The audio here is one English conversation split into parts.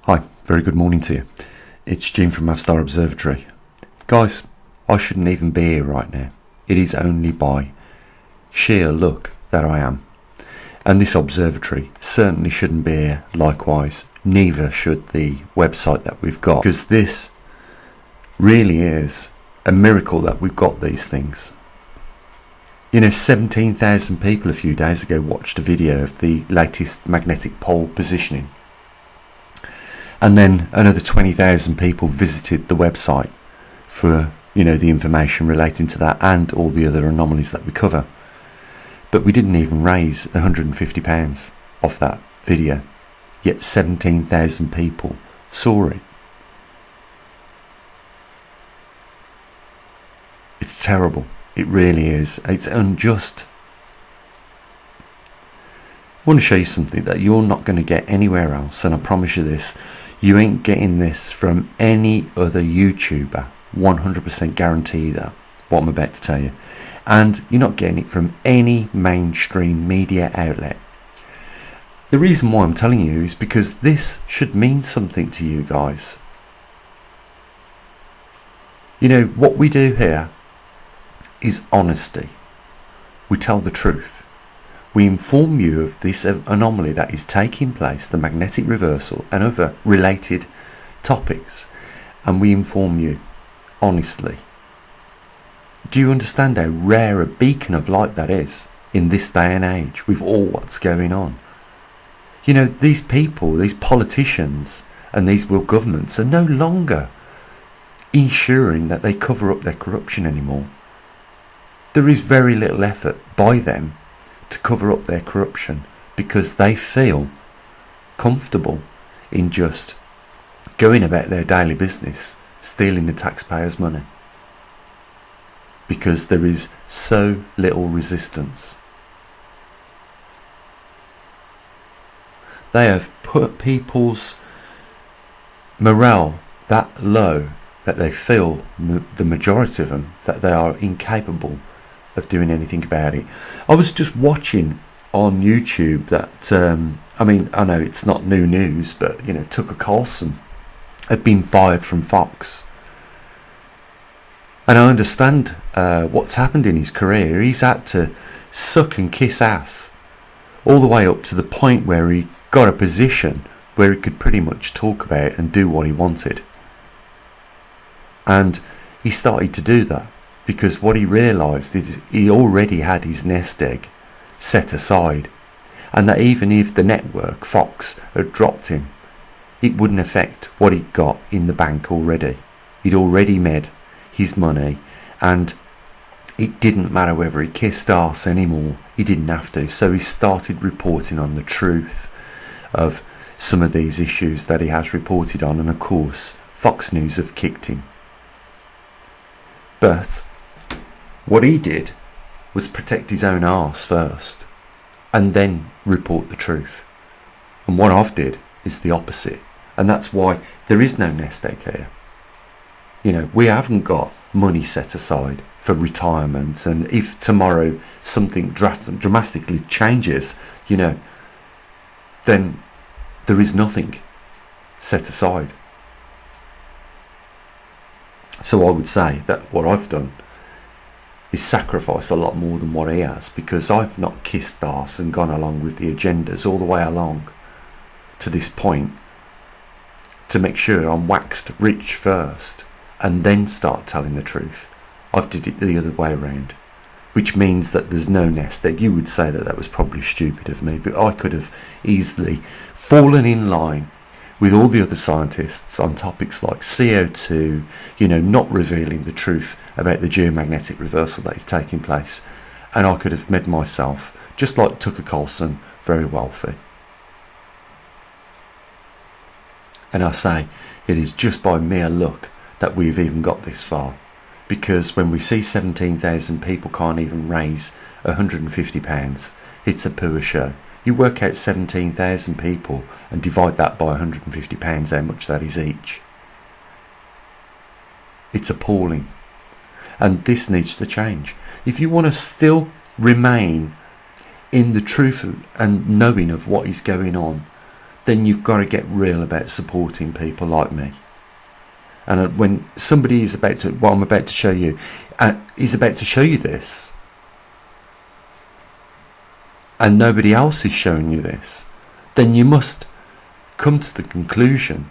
Hi, very good morning to you. It's Jim from Avstar Observatory. Guys, I shouldn't even be here right now. It is only by sheer luck that I am. And this observatory certainly shouldn't be here likewise. Neither should the website that we've got. Because this really is a miracle that we've got these things. 17,000 people a few days ago watched a video of the latest magnetic pole positioning. And then another 20,000 people visited the website for, the information relating to that and all the other anomalies that we cover. But we didn't even raise £150 off that video. Yet 17,000 people saw it. It's terrible. It really is. It's unjust. I want to show you something that you're not going to get anywhere else, and I promise you this. You ain't getting this from any other YouTuber. 100% guarantee that, what I'm about to tell you. And you're not getting it from any mainstream media outlet. The reason why I'm telling you is because this should mean something to you guys. What we do here is honesty. We tell the truth. We inform you of this anomaly that is taking place, the magnetic reversal and other related topics, and we inform you honestly. Do you understand how rare a beacon of light that is in this day and age with all what's going on? These people, these politicians and these world governments are no longer ensuring that they cover up their corruption anymore. There is very little effort by them to cover up their corruption because they feel comfortable in just going about their daily business, stealing the taxpayers' money, because there is so little resistance. They have put people's morale that low that they feel, the majority of them, that they are incapable of doing anything about it. I was just watching on YouTube that I know it's not new news, but Tucker Carlson had been fired from Fox, and I understand what's happened in his career. He's had to suck and kiss ass all the way up to the point where he got a position where he could pretty much talk about and do what he wanted, and he started to do that because what he realised is he already had his nest egg set aside, and that even if the network, Fox, had dropped him, it wouldn't affect what he'd got in the bank already. He'd already made his money, and it didn't matter whether he kissed arse anymore. He didn't have to. So he started reporting on the truth of some of these issues that he has reported on, and of course Fox News have kicked him. But what he did was protect his own arse first and then report the truth. And what I've did is the opposite. And that's why there is no nest egg here. We haven't got money set aside for retirement. And if tomorrow something dramatically changes, then there is nothing set aside. So I would say that what I've done is sacrifice a lot more than what he has, because I've not kissed arse and gone along with the agendas all the way along to this point to make sure I'm waxed rich first and then start telling the truth. I've did it the other way around, which means that there's no nest egg. You would say that was probably stupid of me, but I could have easily fallen in line with all the other scientists on topics like CO2, not revealing the truth about the geomagnetic reversal that is taking place. And I could have made myself, just like Tucker Carlson, very wealthy. And I say, it is just by mere luck that we've even got this far. Because when we see 17,000 people can't even raise £150, it's a poor show. You work out 17,000 people and divide that by £150, how much that is each. It's appalling. And this needs to change. If you want to still remain in the truth and knowing of what is going on, then you've got to get real about supporting people like me. And when somebody is about to, what I'm about to show you, is about to show you this, and nobody else is showing you this, then you must come to the conclusion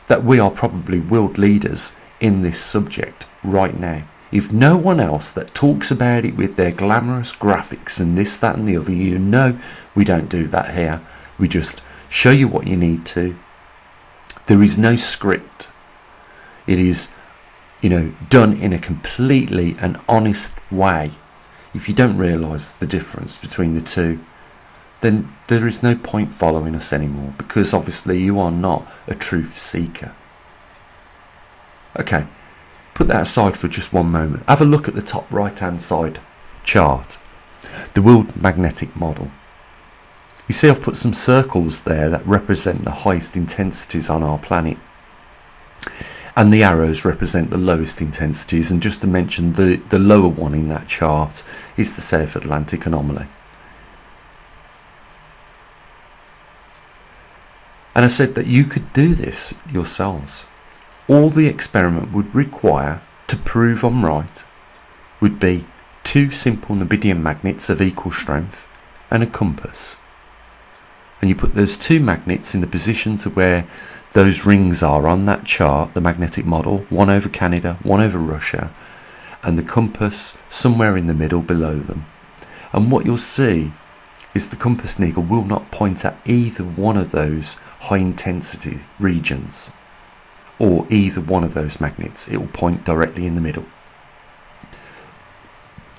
that we are probably world leaders in this subject right now. If no one else that talks about it with their glamorous graphics and this, that and the other, you know we don't do that here. We just show you what you need to. There is no script. It is, done in a completely and honest way. If you don't realise the difference between the two, then there is no point following us anymore, because obviously you are not a truth seeker. Okay, put that aside for just one moment. Have a look at the top right hand side chart, the World Magnetic Model. You see I've put some circles there that represent the highest intensities on our planet, and the arrows represent the lowest intensities. And just to mention, the lower one in that chart is the South Atlantic anomaly. And I said that you could do this yourselves. All the experiment would require to prove I'm right would be 2 simple neodymium magnets of equal strength and a compass. And you put those 2 magnets in the positions of where those rings are on that chart, the magnetic model, one over Canada, one over Russia, and the compass somewhere in the middle below them. And what you'll see is the compass needle will not point at either one of those high intensity regions or either one of those magnets. It will point directly in the middle.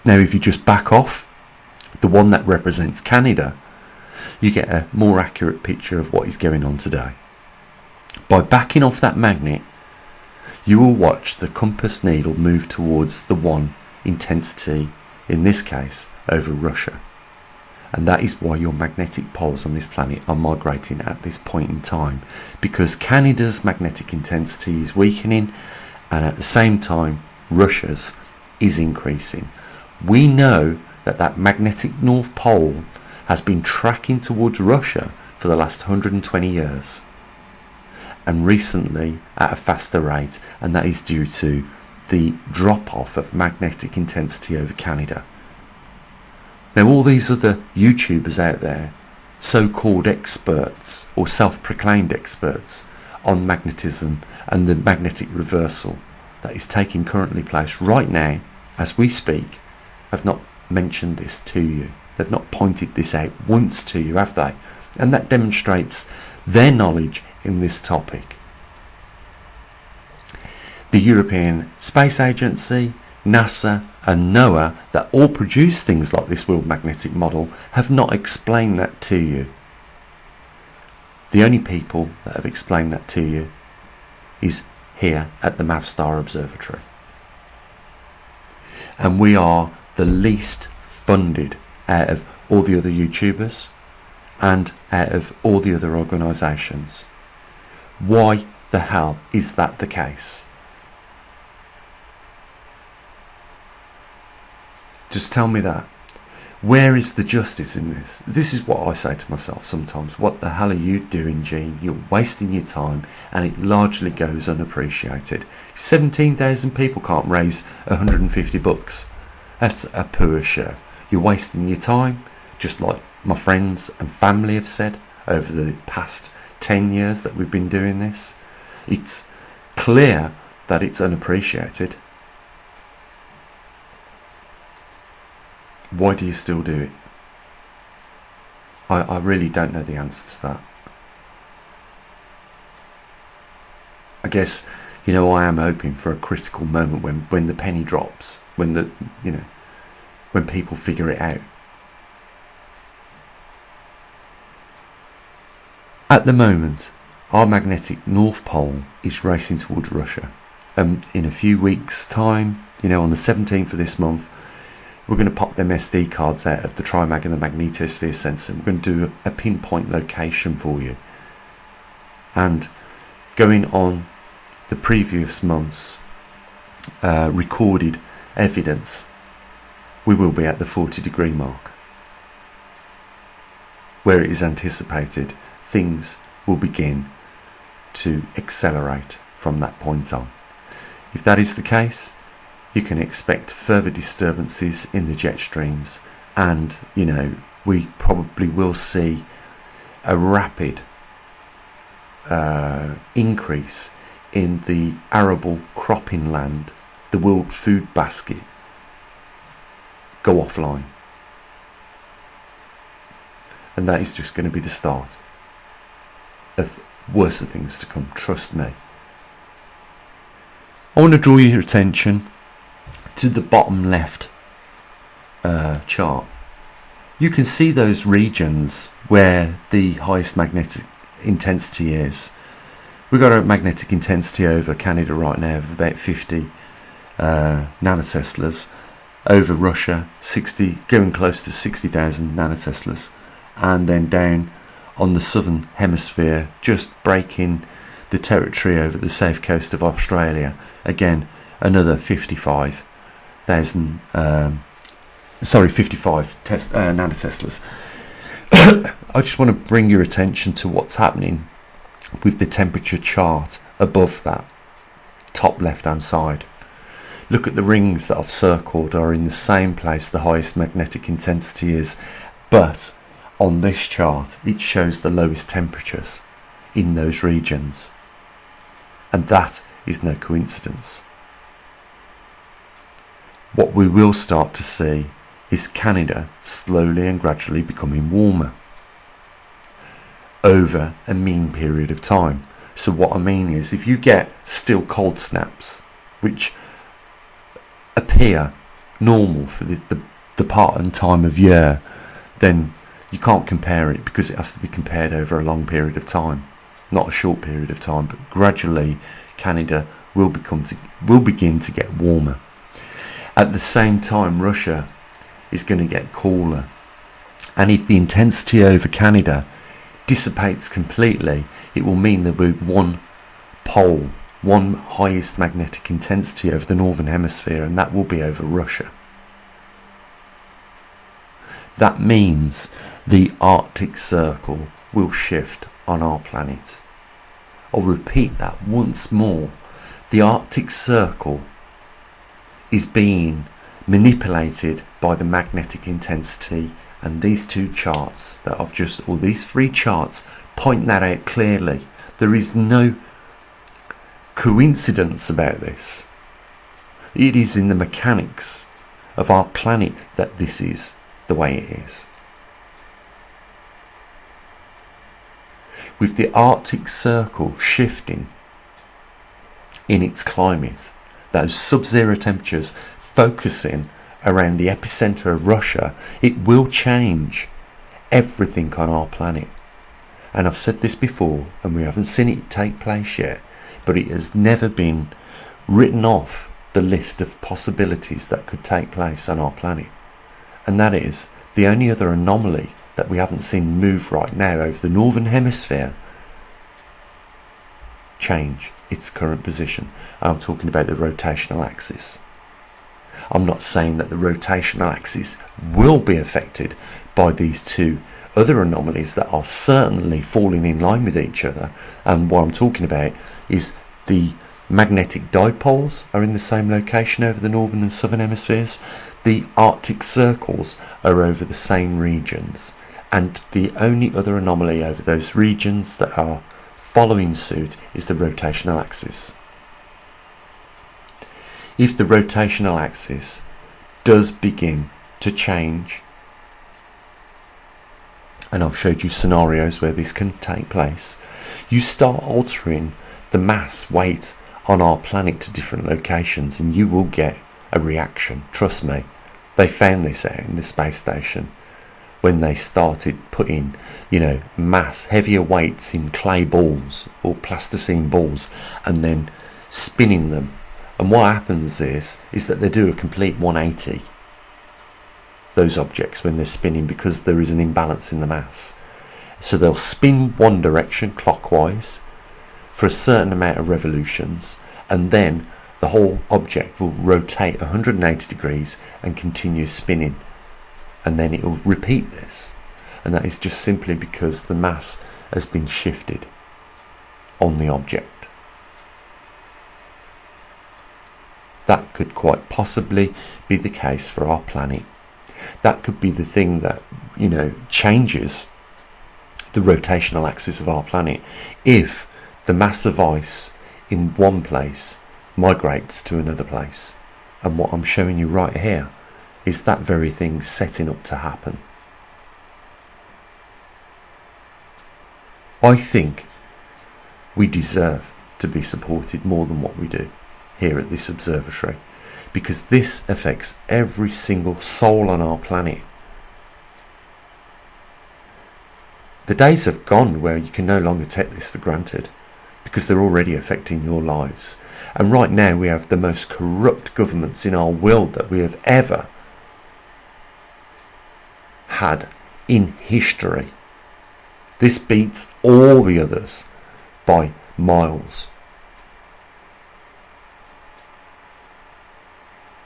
Now if you just back off the one that represents Canada, you get a more accurate picture of what is going on today. By backing off that magnet, you will watch the compass needle move towards the one intensity, in this case over Russia. And that is why your magnetic poles on this planet are migrating at this point in time, because Canada's magnetic intensity is weakening, and at the same time Russia's is increasing. We know that that magnetic North Pole has been tracking towards Russia for the last 120 years, and recently at a faster rate, and that is due to the drop off of magnetic intensity over Canada. Now all these other YouTubers out there, so-called experts or self-proclaimed experts on magnetism and the magnetic reversal that is taking currently place right now as we speak, have not mentioned this to you. They've not pointed this out once to you, have they? And that demonstrates their knowledge in this topic. The European Space Agency, NASA and NOAA, that all produce things like this World Magnetic Model, have not explained that to you. The only people that have explained that to you is here at the Mavstar Observatory. And we are the least funded out of all the other YouTubers and out of all the other organisations. Why the hell is that the case? Just tell me that. Where is the justice in this? This is what I say to myself sometimes. What the hell are you doing, Gene? You're wasting your time, and it largely goes unappreciated. If 17,000 people can't raise 150 bucks, that's a poor show. You're wasting your time, just like my friends and family have said over the past 10 years that we've been doing this. It's clear that it's unappreciated. Why do you still do it? I really don't know the answer to that. I guess, I am hoping for a critical moment when the penny drops, when people figure it out. At the moment, our magnetic North Pole is racing towards Russia. In a few weeks' time, on the 17th of this month, we're going to pop them SD cards out of the Trimag and the magnetosphere sensor. We're going to do a pinpoint location for you. And going on the previous month's recorded evidence, we will be at the 40-degree mark, where it is anticipated things will begin to accelerate from that point on. If that is the case, you can expect further disturbances in the jet streams, and we probably will see a rapid increase in the arable cropping land, the world food basket, go offline. And that is just going to be the start of worse things to come, trust me. I want to draw your attention to the bottom left chart. You can see those regions where the highest magnetic intensity is. We've got a magnetic intensity over Canada right now of about 50 nanoteslas, over Russia 60, going close to 60,000 nanoteslas, and then down on the southern hemisphere, just breaking the territory over the south coast of Australia, again another 55 nanoteslas. I just want to bring your attention to what's happening with the temperature chart above that top left hand side. Look at the rings that I've circled are in the same place the highest magnetic intensity is, but on this chart it shows the lowest temperatures in those regions, and that is no coincidence. What we will start to see is Canada slowly and gradually becoming warmer over a mean period of time. So what I mean is, if you get still cold snaps, which appear normal for the part and time of year, then you can't compare it, because it has to be compared over a long period of time, not a short period of time. But gradually Canada will begin to get warmer. At the same time, Russia is going to get cooler, and if the intensity over Canada dissipates completely, it will mean there will be one pole, one highest magnetic intensity over the northern hemisphere, and that will be over Russia. That means the Arctic Circle will shift on our planet. I'll repeat that once more. The Arctic Circle is being manipulated by the magnetic intensity, and these two charts that I've just, or these three charts, point that out clearly. There is no coincidence about this. It is in the mechanics of our planet that this is the way it is. With the Arctic Circle shifting in its climate, those sub-zero temperatures focusing around the epicenter of Russia, it will change everything on our planet. And I've said this before, and we haven't seen it take place yet, but it has never been written off the list of possibilities that could take place on our planet. And that is the only other anomaly that we haven't seen move right now over the northern hemisphere change its current position. I'm talking about the rotational axis. I'm not saying that the rotational axis will be affected by these two other anomalies that are certainly falling in line with each other, and what I'm talking about is the magnetic dipoles are in the same location over the northern and southern hemispheres. The Arctic circles are over the same regions, and the only other anomaly over those regions that are following suit is the rotational axis. If the rotational axis does begin to change, and I've showed you scenarios where this can take place, you start altering the mass weight on our planet to different locations, and you will get a reaction. Trust me, they found this out in the space station when they started putting, mass, heavier weights in clay balls or plasticine balls and then spinning them. And what happens is that they do a complete 180, those objects, when they're spinning, because there is an imbalance in the mass. So they'll spin one direction clockwise for a certain amount of revolutions, and then the whole object will rotate 180 degrees and continue spinning, and then it will repeat this. And that is just simply because the mass has been shifted on the object. That could quite possibly be the case for our planet. That could be the thing that, changes the rotational axis of our planet. If the mass of ice in one place migrates to another place. And what I'm showing you right here is that very thing setting up to happen. I think we deserve to be supported more than what we do here at this observatory, because this affects every single soul on our planet. The days have gone where you can no longer take this for granted, because they're already affecting your lives. And right now we have the most corrupt governments in our world that we have ever had in history. This beats all the others by miles.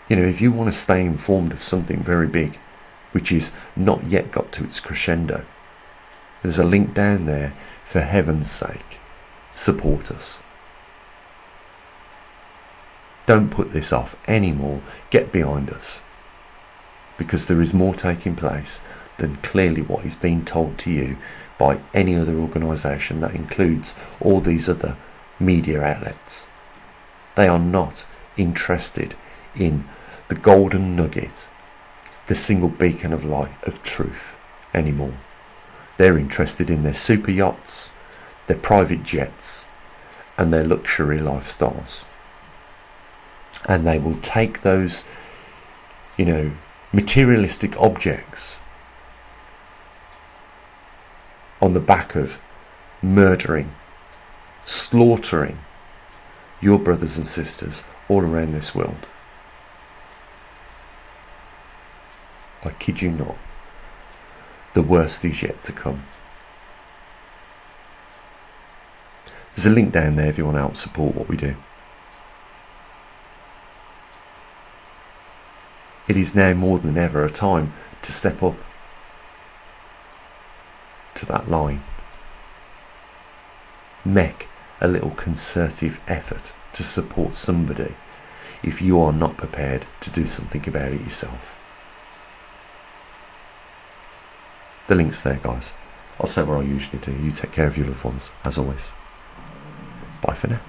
If you want to stay informed of something very big, which is not yet got to its crescendo, there's a link down there. For heaven's sake, support us. Don't put this off anymore. Get behind us, because there is more taking place than clearly what is being told to you by any other organisation that includes all these other media outlets. They are not interested in the golden nugget, the single beacon of light of truth anymore. They're interested in their super yachts, their private jets, and their luxury lifestyles. And they will take those, materialistic objects on the back of murdering, slaughtering your brothers and sisters all around this world. I kid you not. The worst is yet to come. There's a link down there if you want to help support what we do. It is now more than ever a time to step up to that line. Make a little concerted effort to support somebody if you are not prepared to do something about it yourself. The link's there, guys. I'll say what I usually do. You take care of your loved ones, as always. Bye for now.